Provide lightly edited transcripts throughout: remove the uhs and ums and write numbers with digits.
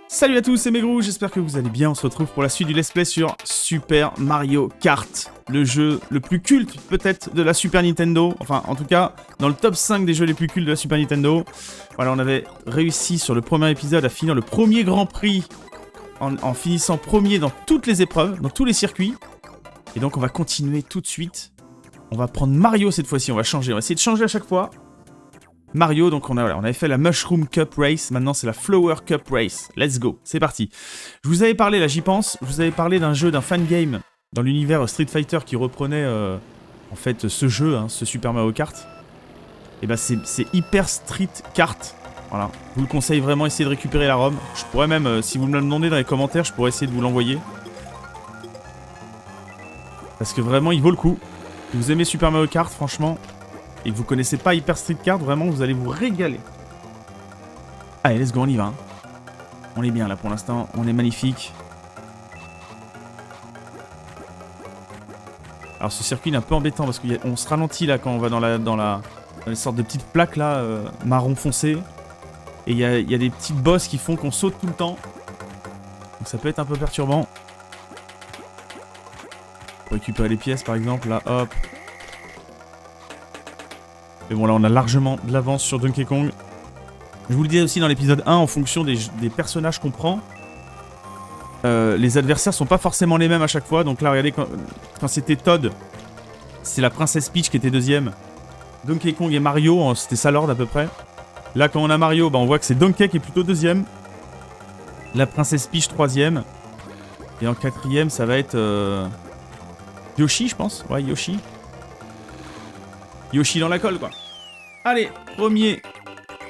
Salut à tous, c'est Megrou, j'espère que vous allez bien. On se retrouve pour la suite du let's play sur Super Mario Kart, le jeu le plus culte peut-être de la Super Nintendo, enfin en tout cas dans le top 5 des jeux les plus cultes de la Super Nintendo. Voilà, on avait réussi sur le premier épisode à finir le premier Grand Prix en finissant premier dans toutes les épreuves, dans tous les circuits. Et donc on va continuer tout de suite. On va prendre Mario cette fois-ci, on va changer, on va essayer de changer à chaque fois. Mario, donc on avait fait la Mushroom Cup Race, maintenant c'est la Flower Cup Race. Let's go, c'est parti. Je vous avais parlé, là j'y pense, je vous avais parlé d'un jeu, d'un fan game dans l'univers Street Fighter qui reprenait en fait ce jeu, hein, ce Super Mario Kart. Et bah c'est Hyper Street Kart. Voilà, je vous le conseille vraiment, essayez de récupérer la ROM. Je pourrais même, si vous me le demandez dans les commentaires, je pourrais essayer de vous l'envoyer. Parce que vraiment il vaut le coup. Si vous aimez Super Mario Kart, franchement, et que vous connaissez pas Hyper Street Kart, vraiment vous allez vous régaler. Allez, let's go, on y va. On est bien là pour l'instant, on est magnifique. Alors ce circuit est un peu embêtant parce qu'on se ralentit là quand on va dans les sortes de petites plaques là, marron foncé. Et il y a des petites bosses qui font qu'on saute tout le temps. Donc ça peut être un peu perturbant. Pour récupérer les pièces par exemple, là hop. Mais bon là on a largement de l'avance sur Donkey Kong. Je vous le disais aussi dans l'épisode 1, en fonction des personnages qu'on prend, les adversaires sont pas forcément les mêmes à chaque fois. Donc là regardez, quand c'était Todd, c'est la princesse Peach qui était deuxième. Donkey Kong et Mario, c'était ça l'ordre à peu près. Là quand on a Mario, bah, on voit que c'est Donkey qui est plutôt deuxième. La princesse Peach troisième. Et en quatrième ça va être Yoshi je pense. Ouais Yoshi. Yoshi dans la colle quoi. Allez,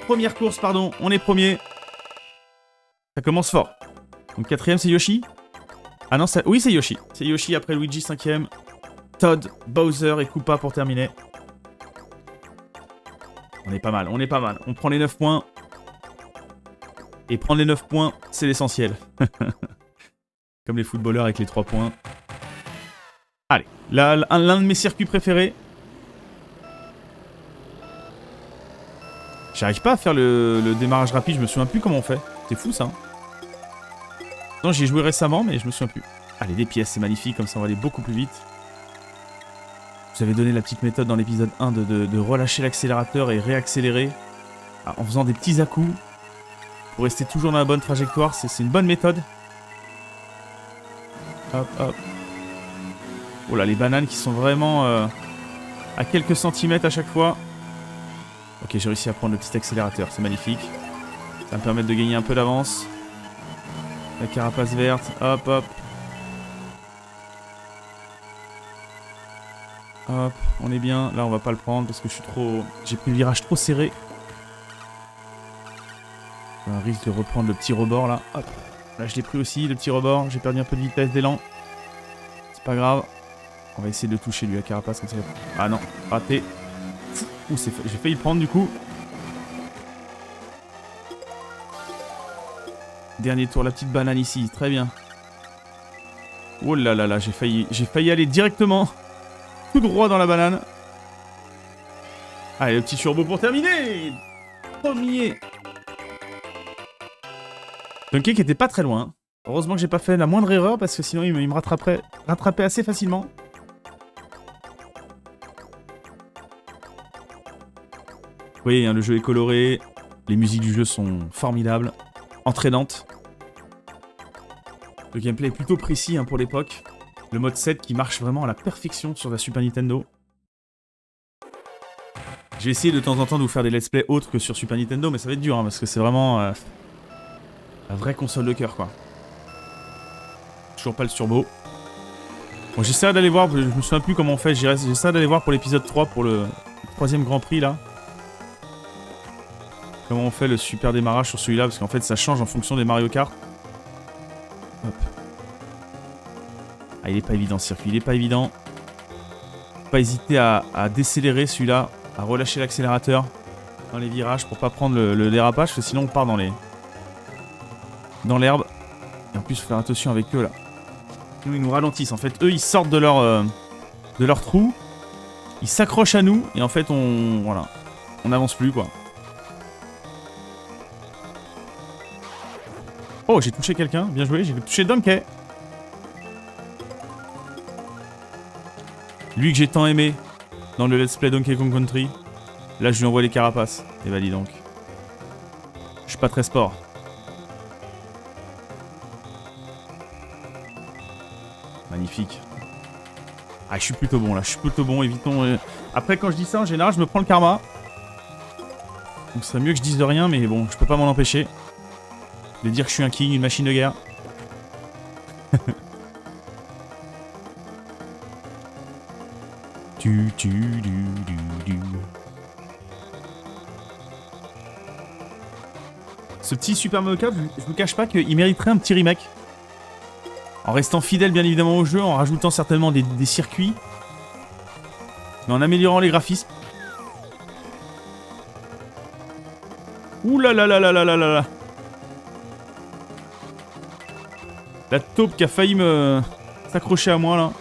première course pardon, on est premier. Ça commence fort. Donc quatrième c'est Yoshi. Ah non, oui c'est Yoshi. C'est Yoshi après Luigi cinquième. Todd, Bowser et Koopa pour terminer. On est pas mal, on est pas mal. On prend les 9 points. Et prendre les 9 points, c'est l'essentiel. Comme les footballeurs avec les 3 points. Allez, là, l'un de mes circuits préférés. J'arrive pas à faire le démarrage rapide, je me souviens plus comment on fait. C'est fou ça. Non, j'y ai joué récemment, mais je me souviens plus. Allez, des pièces, c'est magnifique, comme ça on va aller beaucoup plus vite. Je vous avais donné la petite méthode dans l'épisode 1 de relâcher l'accélérateur et réaccélérer en faisant des petits à-coups pour rester toujours dans la bonne trajectoire. C'est une bonne méthode. Hop, hop. Oh là, les bananes qui sont vraiment à quelques centimètres à chaque fois. Ok, j'ai réussi à prendre le petit accélérateur, c'est magnifique. Ça va me permettre de gagner un peu d'avance. La carapace verte, hop, hop. Hop, on est bien. Là, on va pas le prendre parce que j'ai pris le virage trop serré. On risque de reprendre le petit rebord là. Hop. Là, je l'ai pris aussi, le petit rebord. J'ai perdu un peu de vitesse d'élan. C'est pas grave. On va essayer de toucher lui la carapace comme ça. Ah non, raté. Ouh, j'ai failli le prendre du coup. Dernier tour, la petite banane ici, très bien. Oh là là là, j'ai failli aller directement tout droit dans la banane. Allez, le petit turbo pour terminer. Premier. Donkey qui était pas très loin. Heureusement que j'ai pas fait la moindre erreur parce que sinon il me rattrapait assez facilement. Oui, hein, le jeu est coloré, les musiques du jeu sont formidables, entraînantes. Le gameplay est plutôt précis hein, pour l'époque. Le mode 7 qui marche vraiment à la perfection sur la Super Nintendo. J'ai essayé de temps en temps de vous faire des let's play autres que sur Super Nintendo, mais ça va être dur hein, parce que c'est vraiment la vraie console de cœur quoi. Toujours pas le turbo. Bon, j'essaierai d'aller voir, je me souviens plus comment on fait, j'essaierai d'aller voir pour l'épisode 3, pour le 3ème Grand Prix là. Comment on fait le super démarrage sur celui-là, parce qu'en fait ça change en fonction des Mario Kart. Hop. Ah, il est pas évident ce circuit, il est pas évident. Faut pas hésiter à décélérer celui-là, à relâcher l'accélérateur dans les virages pour pas prendre le dérapage, parce que sinon on part dans l'herbe. Et en plus faut faire attention avec eux là. Sinon ils nous ralentissent, en fait eux ils sortent de leur trou, ils s'accrochent à nous, et en fait on n'avance plus quoi. Oh, j'ai touché quelqu'un. Bien joué, j'ai touché Donkey. Lui que j'ai tant aimé dans le let's play Donkey Kong Country. Là, je lui envoie les carapaces. Et bah dis donc. Je suis pas très sport. Magnifique. Ah, je suis plutôt bon là, je suis plutôt bon, évitons... Après, quand je dis ça, en général, je me prends le karma. Donc, ce serait mieux que je dise de rien, mais bon, je peux pas m'en empêcher. De dire que je suis un king, une machine de guerre. Ce petit Super Mario Kart, je vous cache pas qu'il mériterait un petit remake. En restant fidèle bien évidemment au jeu, en rajoutant certainement des circuits. Mais en améliorant les graphismes. Ouh là là là là là là là là. La taupe qui a failli me s'accrocher à moi là.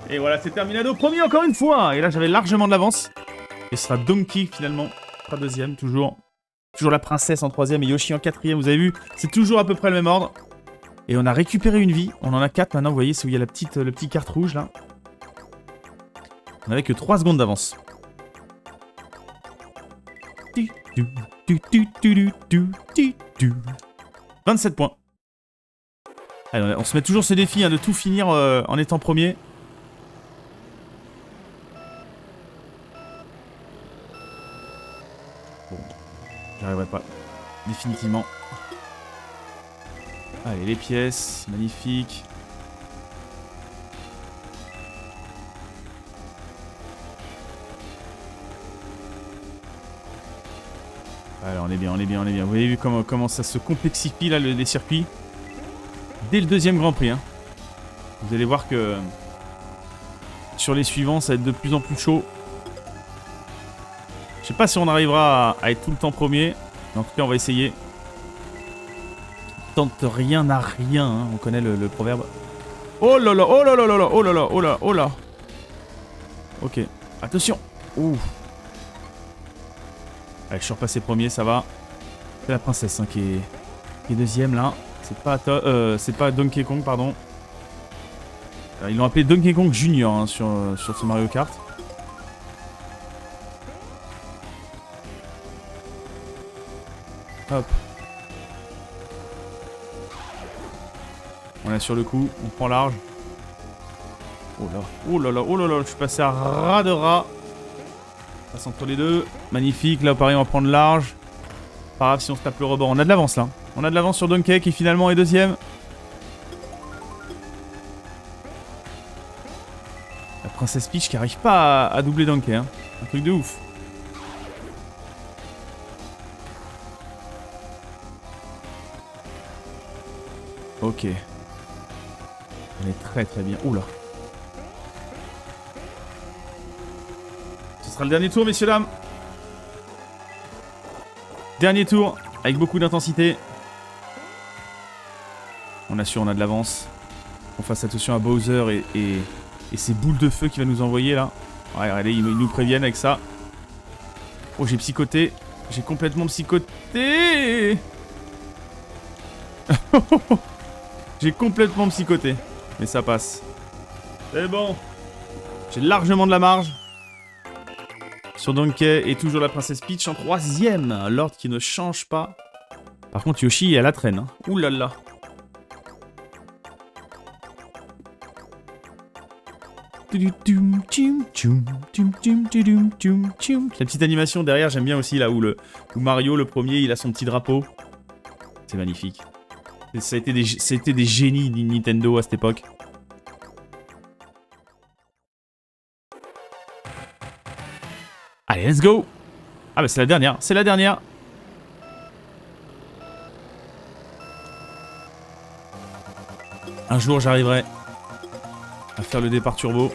Et voilà, c'est terminado. Premier encore une fois. Et là, j'avais largement de l'avance. Et ce sera Donkey finalement. Pas deuxième, toujours. Toujours la princesse en troisième et Yoshi en quatrième. Vous avez vu, c'est toujours à peu près le même ordre. Et on a récupéré une vie. On en a 4 maintenant. Vous voyez, c'est où il y a le petit carte rouge là. On avait que 3 secondes d'avance. 27 points. Allez, on se met toujours ce défi hein, de tout finir en étant premier. Bon, j'arriverai pas. Définitivement. Allez, les pièces. Magnifique. Alors, on est bien, on est bien, on est bien. Vous avez vu comment ça se complexifie là, les circuits. Dès le deuxième Grand Prix. Hein. Vous allez voir que sur les suivants, ça va être de plus en plus chaud. Je sais pas si on arrivera à être tout le temps premier. Mais en tout cas, on va essayer. Tente rien à rien. Hein. On connaît le proverbe. Oh là là, oh là là là là, oh là là, oh là, oh là. Ok, attention. Ouh. Allez, je suis repassé premier, ça va. C'est la princesse hein, qui est deuxième là. C'est pas Donkey Kong, pardon. Ils l'ont appelé Donkey Kong Junior hein, sur ce Mario Kart. Hop. On est sur le coup, on prend large. Oh là, oh là là, oh là là, je suis passé à ras de ras. Passe entre les deux. Magnifique, là pareil on va prendre large. Pas grave si on se tape le rebord. On a de l'avance là. On a de l'avance sur Donkey qui finalement est deuxième. La princesse Peach qui arrive pas à doubler Donkey. Hein. Un truc de ouf. Ok. On est très très bien. Oula. Ce sera le dernier tour, messieurs, dames. Dernier tour, avec beaucoup d'intensité. On assure, on a de l'avance. On fasse attention à Bowser et ces boules de feu qu'il va nous envoyer là. Ouais, allez, ils nous préviennent avec ça. Oh, j'ai psychoté. J'ai complètement psychoté. J'ai complètement psychoté. Mais ça passe. C'est bon. J'ai largement de la marge. Sur Donkey et toujours la princesse Peach en troisième. L'ordre qui ne change pas. Par contre, Yoshi est à la traîne. Hein. Ouh là là. La petite animation derrière, j'aime bien aussi là où Mario, le premier, il a son petit drapeau. C'est magnifique. C'était des génies de Nintendo à cette époque. Allez, let's go! Ah bah c'est la dernière, c'est la dernière. Un jour j'arriverai à faire le départ turbo.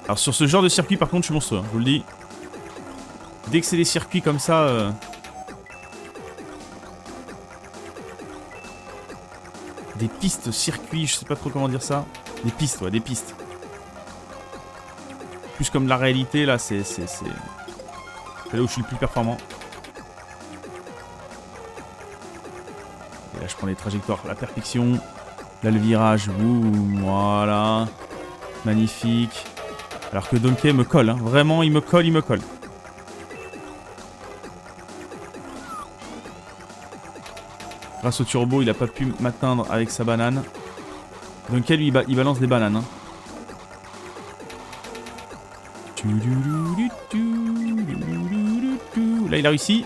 Alors sur ce genre de circuit par contre je suis monstrueux, hein, je vous le dis. Dès que c'est des circuits comme ça... Des pistes, circuits, je sais pas trop comment dire ça. Des pistes, ouais, des pistes. Plus comme la réalité, là, c'est là où je suis le plus performant. Et là, je prends les trajectoires à la perfection. Là, le virage, ouh, voilà. Magnifique. Alors que Donkey me colle, hein. Vraiment, il me colle, il me colle. Grâce au turbo, il a pas pu m'atteindre avec sa banane. Donkey, lui, il balance des bananes, hein. Là, il a réussi.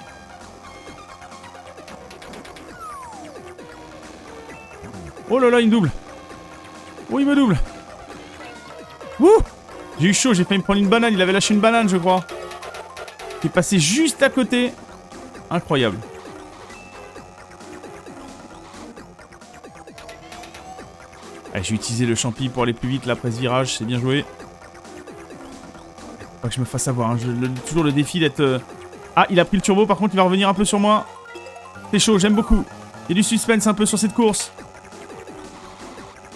Oh là là, il me double. Oh, il me double. Wouh! J'ai eu chaud, j'ai failli me prendre une banane. Il avait lâché une banane, je crois. Il est passé juste à côté. Incroyable. Allez, j'ai utilisé le champi pour aller plus vite là après ce virage. C'est bien joué. Pas que je me fasse avoir. Hein. Toujours le défi d'être... Ah, il a pris le turbo. Par contre, il va revenir un peu sur moi. C'est chaud, j'aime beaucoup. Il y a du suspense un peu sur cette course.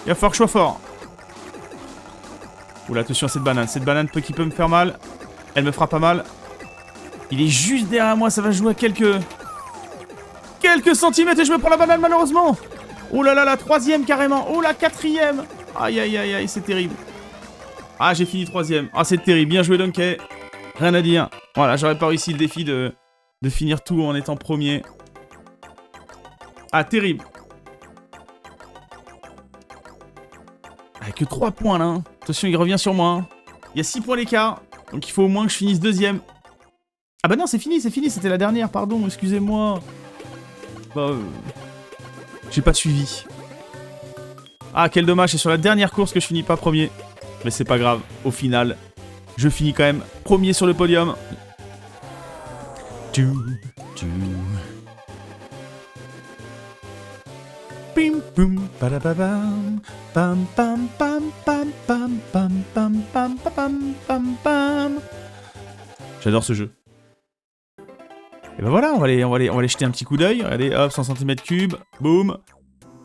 Il va falloir que je sois fort. Oula, attention à cette banane. Cette banane qui peut me faire mal. Elle me fera pas mal. Il est juste derrière moi. Ça va jouer à quelques centimètres et je me prends la banane malheureusement. Oh là là, la troisième carrément. Oh la quatrième. Aïe aïe aïe aïe, c'est terrible. Ah, j'ai fini troisième. Ah, c'est terrible. Bien joué, Donkey. Rien à dire. Voilà, j'aurais pas réussi le défi de finir tout en étant premier. Ah, terrible. Ah, que 3 points là. Hein. Attention, il revient sur moi. Hein. Il y a 6 points d'écart. Donc il faut au moins que je finisse deuxième. Ah bah non, c'est fini. C'était la dernière, pardon. Excusez-moi. Bah, j'ai pas suivi. Ah, quel dommage. C'est sur la dernière course que je finis pas premier. Mais c'est pas grave. Au final, je finis quand même premier sur le podium. Pim pum padabam pam pam pam pam pam pam pam pam pam pam pam. J'adore ce jeu. Et ben voilà, on va aller jeter un petit coup d'œil. Allez, hop, 100 cm3, boum.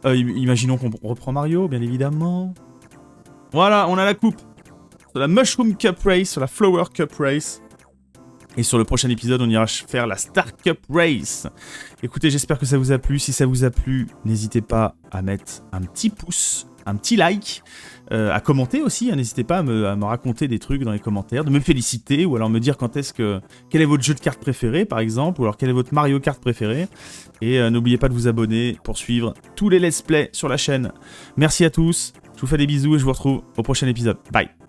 Imaginons qu'on reprend Mario, bien évidemment. Voilà, on a la coupe. Sur la Mushroom Cup Race, sur la Flower Cup Race. Et sur le prochain épisode, on ira faire la Star Cup Race. Écoutez, j'espère que ça vous a plu. Si ça vous a plu, n'hésitez pas à mettre un petit pouce, un petit like, à commenter aussi. Hein, n'hésitez pas à me raconter des trucs dans les commentaires, de me féliciter ou alors me dire quel est votre jeu de cartes préféré, par exemple, ou alors quel est votre Mario Kart préféré. Et n'oubliez pas de vous abonner pour suivre tous les let's play sur la chaîne. Merci à tous, je vous fais des bisous et je vous retrouve au prochain épisode. Bye!